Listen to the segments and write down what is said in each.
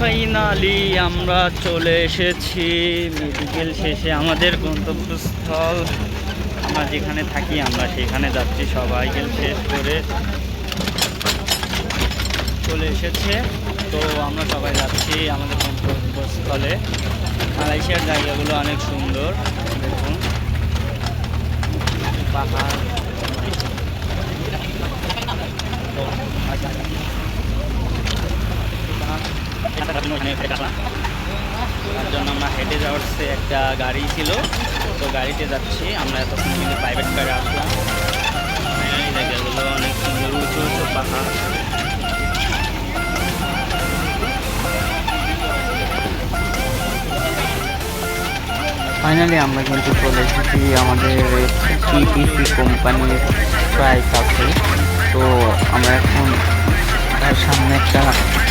Finally আমরা চলে এসেছি মেডিকেল শেষে আমাদের গন্তব্যস্থল। আমরা যেখানে থাকি আমরা সেখানে যাচ্ছি। সবাই শেষ করে চলে এসেছে, তো আমরা সবাই যাচ্ছি আমাদের গন্তব্যস্থলে। মালয়েশিয়ার জায়গাগুলো অনেক সুন্দর, দেখুন পাহাড়। তার জন্য আমরা হেঁটে যাওয়ার একটা গাড়ি ছিল, তো গাড়িতে যাচ্ছি আমরা। এতক্ষণ কিন্তু প্রাইভেট কারে আসলাম। এই জায়গাগুলো অনেক সুন্দর, উঁচু উঁচু পাহাড়। ফাইনালি আমরা কিন্তু চলে এসেছি আমাদের টিপিসি কোম্পানির প্রায় কাছে। তো আমরা এখন তার সামনে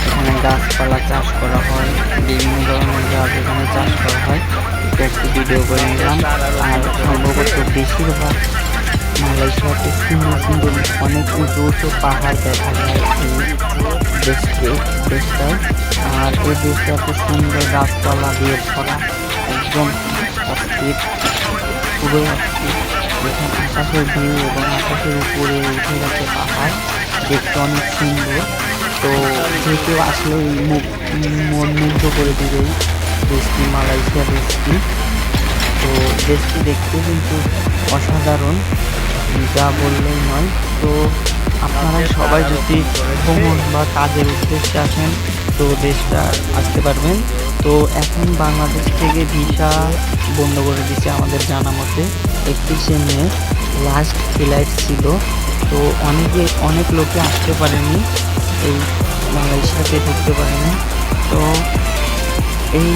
এখানে গাছপালা চাষ করা হয়, বিভিন্ন ধরনের গাছ এখানে চাষ করা হয়। একটু ভিডিও করে নিলাম। আর সম্ভবত বেশিরভাগ মালয়েশিয়াতে সুন্দর সুন্দর অনেক উঁচু উঁচু পাহাড় দেখা যায় এই দেশটায়। আর এই দেশটা এত সুন্দর গাছপালা দিয়ে ভরা, একদম অস্থির, খুবই অস্থির। এখানে আকাশের ভিউ এবং আকাশের উপরে উঠে গেছে পাহাড়, দেখতে অনেক সুন্দর। তো যে কেউ আসলে মন মুগ্ধ করে দিবে দেশটি, মালয়েশিয়া দেশটি। তো দেশটি দেখতে কিন্তু অসাধারণ, যা বললেই নয়। তো আপনারা সবাই যদি ভ্রমণ বা কাজের উদ্দেশ্যে আসেন তো দেশটা আসতে পারবেন। তো এখন বাংলাদেশ থেকে ভিসা বন্ধ করে দিচ্ছে আমাদের জানা মতে। 31শে মে লাস্ট ফ্লাইট ছিল, তো অনেক লোকে আসতে পারেনি, এই মালয়েশিয়াতে ঢুকতে পারেনি। তো এই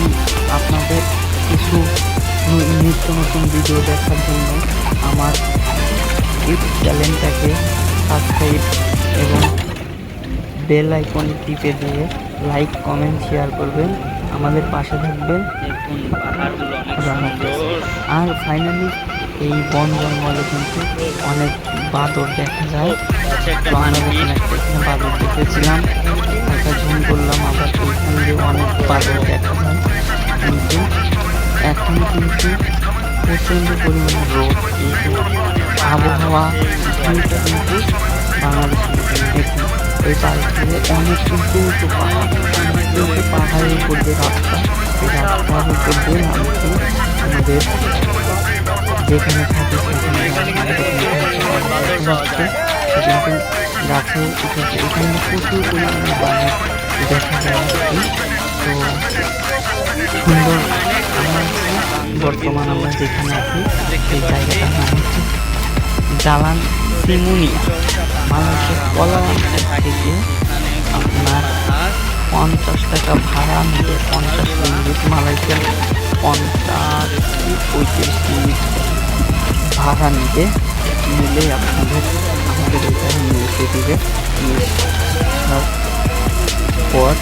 আপনাদের কিছু নিত্য নতুন ভিডিও দেখার জন্য আমার ইউটিউব চ্যানেলটাকে সাবস্ক্রাইব এবং বেল আইকন টিপে দিয়ে লাইক কমেন্ট শেয়ার করবেন, আমাদের পাশে থাকবেন। আর ফাইনালি এই বন জঙ্গলে কিন্তু অনেক বাদর দেখা যায়। তো আমরা এখানে বাদর দেখেছিলাম, একটা ঝুম করলাম, আবার এইখান দিয়ে অনেক বাদর দেখা যায়। কিন্তু এখন কিন্তু প্রচণ্ড পরিমাণে রোদ, কিন্তু আবহাওয়া কিন্তু বাংলাদেশের দেখুন এই পার্কগুলো অনেক উঁচু উঁচু পাহাড়, পাহাড়ের উপর দিয়ে রাস্তা, এই রাস্তার উপর দিয়ে নামছে আমাদের যেখানে থাকে সেখানে কিন্তু গাছে উঠেছে। এখানে প্রচুর পরিমাণে বানর দেখা যায়। তো সুন্দর বর্তমান আমরা যেখানে আছি সেই জায়গাটার নাম হচ্ছে জালান সিমুনিয়া। মানুষের কলারাঞ্চল থেকে আপনার 50 টাকা ভাড়া নিলে 50 রিঙ্গিট, মালয়েশিয়ার 50-35 রিঙ্গিট ভাড়া নিলে আপনাদের আমাদের এখানে নিয়ে এসে দিবে। পর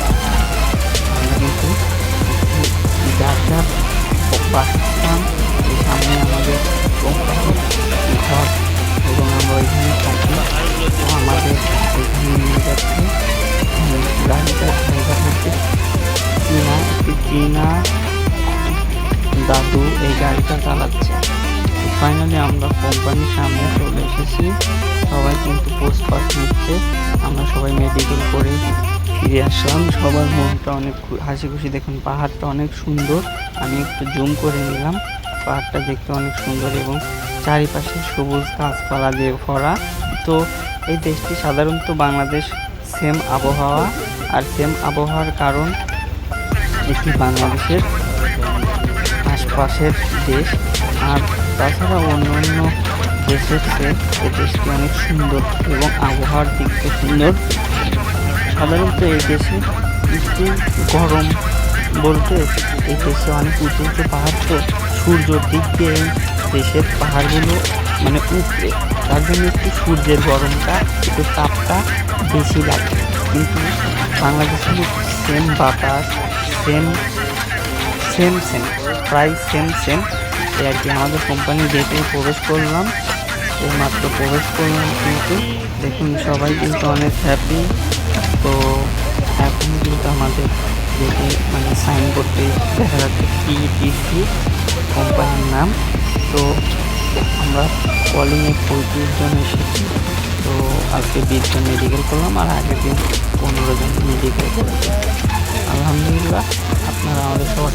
আমরা কিন্তু যার বাসস্থান, এই সামনে আমাদের কোম্পানির ঘর এবং আমরা ওইখানে থাকি। তো আমাদের ওইখানে নিয়ে যাচ্ছে গাড়িটার ড্রাইভার হচ্ছে চীনা দাদু, এই গাড়িটা চালাচ্ছে। ফাইনালি আমরা কোম্পানির সামনে চলে এসেছি, সবাই কিন্তু পোস্ট পাস নিচ্ছে। আমরা সবাই মেডিকেল করে ফিরে আসলাম, সবার মনটা অনেক হাসি খুশি। দেখুন পাহাড়টা অনেক সুন্দর, আমি একটু জুম করে নিলাম। পাহাড়টা দেখতে অনেক সুন্দর এবং চারিপাশে সবুজ গাছপালা দিয়ে ভরা। তো এই দেশটি সাধারণত বাংলাদেশ সেম আবহাওয়া, আর সেম আবহাওয়ার কারণ এটি বাংলাদেশের আশপাশের দেশ। আর তাছাড়া অন্য দেশের চেয়ে এই দেশটি অনেক সুন্দর এবং আবহাওয়ার দিক থেকে সুন্দর। সাধারণত এই দেশে একটু গরম বলতে এই দেশে অনেক উঁচু উঁচু পাহাড়, তো সূর্যর দিক দিয়ে এই দেশের পাহাড়গুলো মানে উপরে, তার জন্য একটু সূর্যের গরমটা, একটু তাপটা বেশি লাগে। কিন্তু বাংলাদেশের সেম বাতাস, সেম প্রায় সেম এই আর কি। আমাদের কোম্পানি গেটে প্রবেশ করলাম, এইমাত্র প্রবেশ করলাম, কিন্তু দেখুন সবাই কিন্তু অনেক হ্যাপি। তো এখন কিন্তু আমাদের যেটি মানে সাইনবোর্ডে দেখা যাচ্ছে পিটিসি কোম্পানির নাম। তো আমরা কলিংয়ে 35 জন এসেছি। তো আজকে 20 জন মেডিকেল করলাম, আর আগের দিন 15 জন মেডিকেল করেছে। আলহামদুলিল্লাহ, আপনারা আমাদের সবার